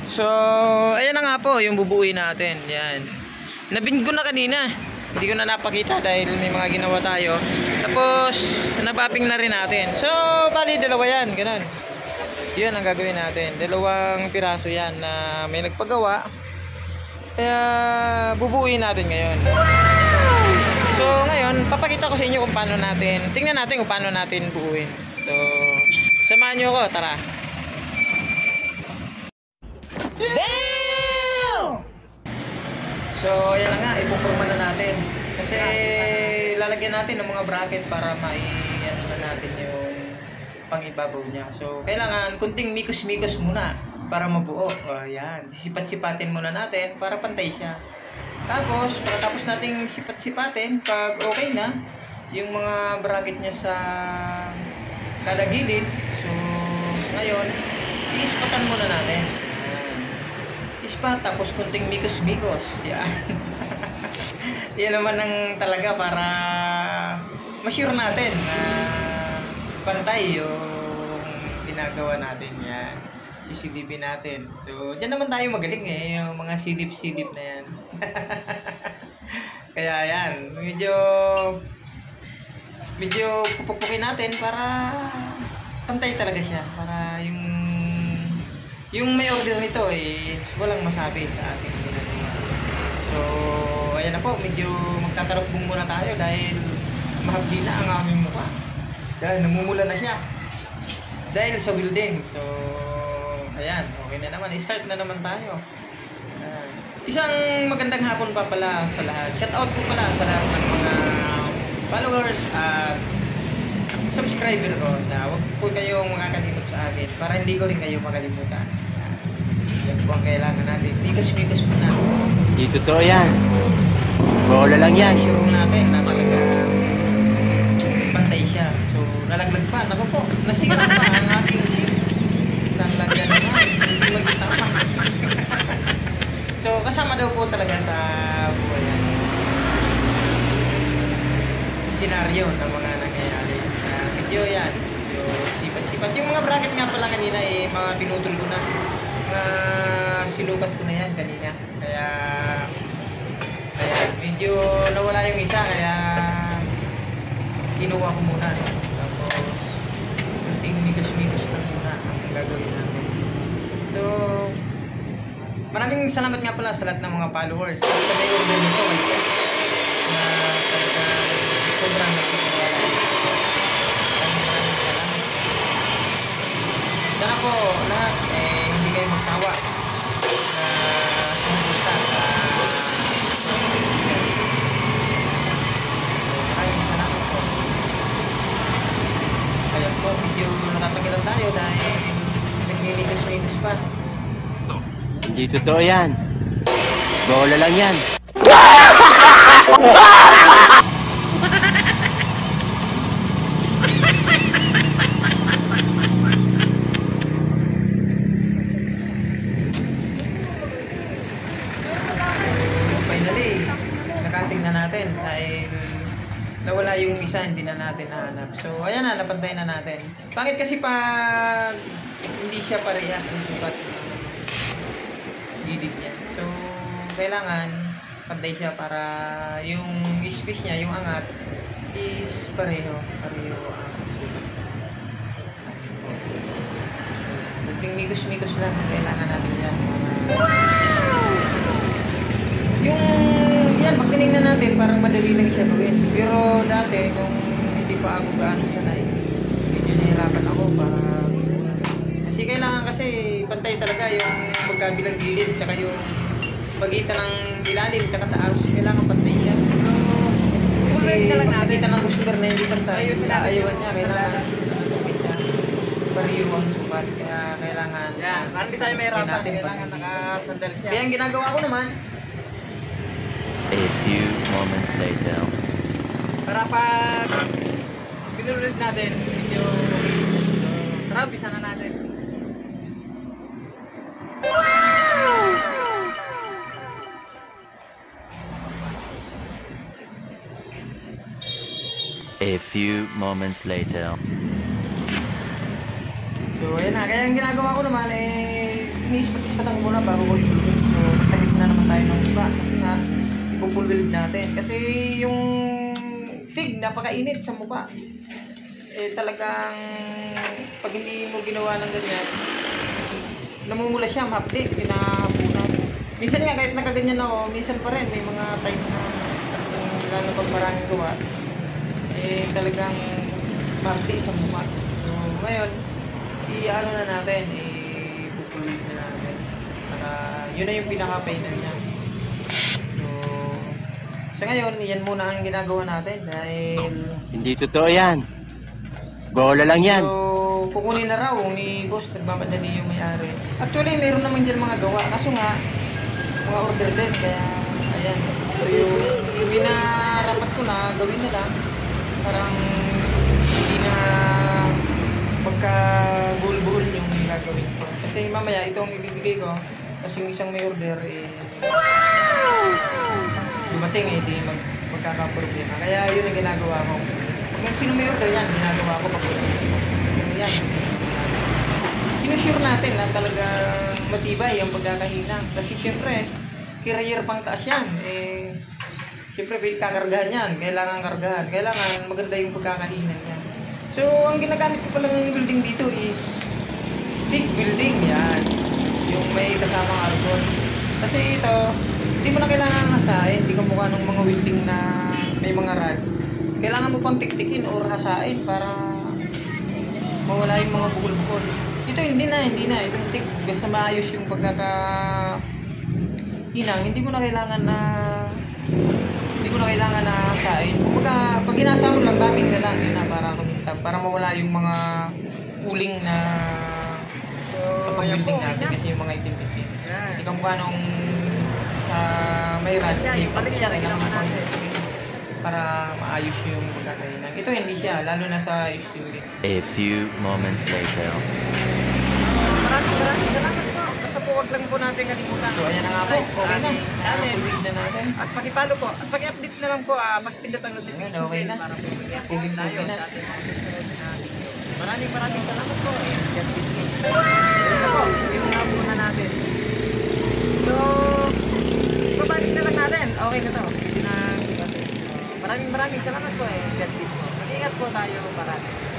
So, ayan na nga po yung bubuuin natin. Yan. Nabin ko na kanina. Hindi ko na napakita dahil may mga ginawa tayo. Tapos, napaping na rin natin. So, bali dalawa yan. Ganun. Yan ang gagawin natin. Dalawang piraso yan na may nagpagawa. Kaya, bubuuin natin ngayon. So, ngayon, papakita ko sa inyo kung paano natin. Tingnan natin kung paano natin buuin. So, samahan nyo ko. Tara. Damn! So, ayan na nga, ipuporma na natin. Kasi lalagyan natin ng mga bracket para ano na natin yung pangibabaw niya. So, kailangan kunting mikos-mikos muna para mabuo. O, ayan. Sipat-sipatin muna natin para pantay siya. Tapos, pagkatapos nating sipat-sipatin, pag okay na, yung mga bracket niya sa kada gilid. So, ngayon, i-ispatan muna natin. Ispat, tapos kunting mikos-mikos. Yan. Yan naman ang talaga para ma-sure natin na pantay yung ginagawa natin. Yan. Isilipin natin. So, dyan naman tayo magaling eh. Yung mga silip-silip na yan. Kaya yan. Medyo pupukin natin para pantay talaga siya. Para yung may order nito is walang masabi sa ating ginagawa. So, ayan na po, medyo magtatarapong muna tayo dahil mahapdi na ang aming mukha. Dahil namumula na siya. Dahil sa welding. So, ayan, okay na naman. I-start na naman tayo. Isang magandang hapon pa pala sa lahat. Shout out po pala sa lahat ng mga followers at subscriber ko na huwag po kayong makakalimot sa akin para hindi ko rin kayo makalimutan. Yan po ang kailangan natin. Mikos-mikos muna. Di totoo yan. Bola lang yan. Sure natin na talaga pantay siya. So, nalaglag pa. Naku po, nasira pa ang ating nalagyan naman. Hindi mag-isama. So, kasama daw po talaga sa buhay yan. Senaryo ng mga nangyayari. Medyo yan. Medyo sipat-sipat. Yung mga bracket nga pala kanina eh, mga pinutol ko na. Mga silukat ko na yan kanina. Kaya medyo nawala yung isa. Kaya kinuha ko muna. Tapos kunting mikos-mikos lang muna ang gagawin natin. So, maraming salamat nga pala sa lahat ng mga followers. Sa may order nito na talaga sobrang nagsisimula. Sana po lahat hindi kayo magsawa na sumusta sa maraming salamat po. Kaya po medyo nakatagilan tayo dahil nagmimikos-mikos pa. Hindi totoo yan. Bola lang yan. Natin dahil nawala yung isa, hindi na natin nahanap. So ayan na, napantay na natin. Pangit kasi pag hindi siya parehas ang sukat gilid niya. So kailangan pantay siya para yung space niya, yung angat is pareho ang sukat. Kunting mikos-mikos lang ang kailangan natin yan. Yung yan, pag tinignan natin, parang madali lang siya gawin. Pero dati, kung hindi pa ako gaano sanay, medyo nahirapan ako kasi kailangan pantay talaga yung magkabilang gilid, tsaka yung pagitan ng ilalim, tsaka taas, kailangan pantay siya. Kasi pag nakita ng customer na hindi pantay, ayawan niya, kailangan pariyo ang sukat. Kaya kailangan parang di tayo mahirapan, kailangan nakasandal siya. Kaya ang ginagawa ko naman, A few moments later. Para pag pinulid natin, medyo tara, bisa na natin. Wow! A few moments later. So, ayan na. Kaya ang ginagawa ko naman, iniispat-ispatan ko muna bago ko ibulbul. So, magtagit na naman tayo ng iba kasi nga, ipupulbilid natin. Kasi yung tig, napakainit sa mukha. Eh, talagang pag hindi mo ginawa ng ganyan, namumula siya, mahapdi, pinahapunan. Minsan nga, kahit nakaganyan ako, minsan pa rin, may mga time na lalo pag maraming gawa, eh talagang mahapdi sa mukha. So, ngayon, i-ano na natin, i-pupulwid na natin. Saka, yun na yung pinaka-painter niya. So, sa ngayon, yan muna ang ginagawa natin dahil Hindi totoo yan. Bola lang yan. so, kukunin na raw ni boss, nagmamadali yung may-ari. Actually, meron naman dyan mga gawa. Kaso nga, mga order din. Kaya, ayan. So, yung binarapat ko na, gawin na lang. Parang, hindi na magka-buhol-buhol yung gagawin ko. Kasi mamaya, ito ang ibibigay ko. Kasi yung isang may order, dumating di magkakaproblema. Kaya yun ang ginagawa ko. Kung sino may order yan, ginagawa ko pag yan. Sinusure natin na talagang matibay ang pagkakahina. Kasi syempre, carrier pang taas yan. Syempre, kakargahan yan. Kailangan kargahan. Kailangan maganda yung pagkakahina niya. So, ang ginagamit ko palang building dito is thick building. Yan. Yung may kasamang argon. Kasi ito, hindi mo na kailangan hasain. Hindi ka mukha ng mga welding na may mga rod. Kailangan mo pang tiktikin or hasain para mawala yung mga bukol-bukol. Ito hindi na. Itong tik, basta maayos yung pagkakahinang, hindi mo na kailangan na hasain. Pag ginasa mo lang, daming na lang, yun na, para mawala yung mga uling na sa pag-building natin kasi yung mga itim-itim. Hindi ka mukha nung sa may rod, balik siya naman natin para maayos yung pagkakahinang. Ito hindi siya, lalo na sa studio. A few moments later. Maraming salamat po. Basta po wag lang po natin kalimutan. So ayan na nga po, okay na. Pulwid na natin. At pakipalo po. At paki-update na lang po. Pakipindot ang notification Ayan, okay na. bell para po Pulwid tayo na. sa ating mga susunod na video. Maraming salamat po. God bless you. Ito po, yung nga po na natin. So, babalik na lang natin. Okay na to. Pwede na. Maraming salamat po. God bless po. Mag-ingat po tayo parati.